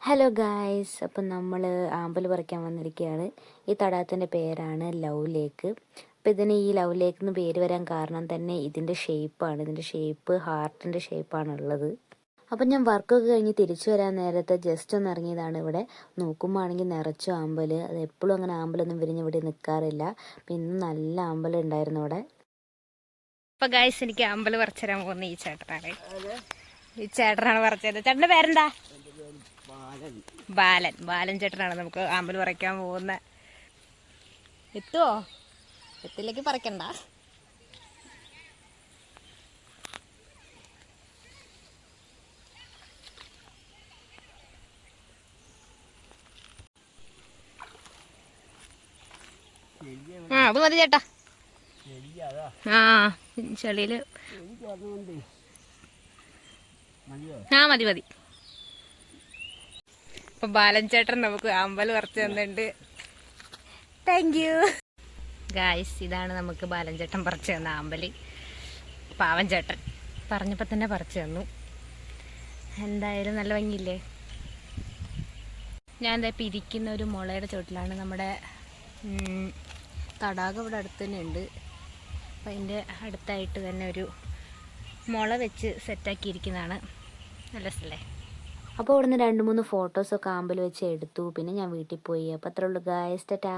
Hello guys, അപ്പം നമ്മൾ ആമ്പൽ പറിക്കാൻ വന്നിരിക്കുകയാണ്. ഈ തടാകത്തിൻ്റെ പേരാണ് ലവ് ലേക്ക്. അപ്പോൾ ഇതിന് ഈ ലവ് ലേക്ക് എന്ന് പേര് വരാൻ കാരണം തന്നെ ഇതിൻ്റെ ഷേപ്പാണ്. ഇതിൻ്റെ ഷേപ്പ് ഹാർട്ടിൻ്റെ ഷേപ്പാണുള്ളത്. അപ്പം ഞാൻ വർക്കൊക്കെ കഴിഞ്ഞ് തിരിച്ചു വരാൻ നേരത്തെ ജസ്റ്റ് ഒന്ന് ഇറങ്ങിയതാണ്. ഇവിടെ നോക്കുമ്പോൾ ആണെങ്കിൽ നിറച്ചു ആമ്പൽ. അത് എപ്പോഴും അങ്ങനെ ആമ്പലൊന്നും വിരിഞ്ഞ് ഇവിടെ നിൽക്കാറില്ല. അപ്പം ഇന്ന് നല്ല ആമ്പൽ ഉണ്ടായിരുന്നു ഇവിടെ. അപ്പോൾ ഗായ്സ്, എനിക്ക് ആമ്പൽ പറിച്ചു തരാൻ പോകുന്ന ഈ ചേട്ടനാണ്. പറിച്ചത്. ചേട്ടൻ്റെ പേരെന്താ? ബാലൻ ചേട്ടനാണ് നമുക്ക് ആമ്പൽ പറിക്കാൻ പോകുന്ന. എത്തുവോ? എത്തിലേക്ക് പറിക്കണ്ട. അത് മതി ചേട്ടാ. ചെളിയില് മതി. അപ്പൊ ബാലൻ ചേട്ടൻ നമുക്ക് ആമ്പൽ പറിച്ചു തന്നിട്ടുണ്ട്. Thank you guys. ഇതാണ് നമുക്ക് ബാലൻ ചേട്ടൻ പറിച്ചു തന്ന ആമ്പല്. പാവൻ ചേട്ടൻ പറഞ്ഞപ്പോൾ തന്നെ പറിച്ചു തന്നു. എന്തായാലും നല്ല ഭംഗിയില്ലേ? ഞാൻ എന്താ ഇപ്പം ഇരിക്കുന്ന ഒരു മുളയുടെ ചോട്ടിലാണ്. നമ്മുടെ തടാകം ഇവിടെ അടുത്ത് തന്നെ ഉണ്ട്. അപ്പം അതിൻ്റെ അടുത്തായിട്ട് തന്നെ ഒരു മുള വെച്ച് സെറ്റാക്കിയിരിക്കുന്നതാണ്. നല്ല രസമല്ലേ? അപ്പോൾ ഇവിടുന്ന് 2-3 ഫോട്ടോസൊക്കെ ആമ്പൽ വെച്ച് എടുത്തു. പിന്നെ ഞാൻ വീട്ടിൽ പോയി. അപ്പോൾ അത്രേ ഉള്ളൂ ഗായ്സ്. ടാറ്റാ.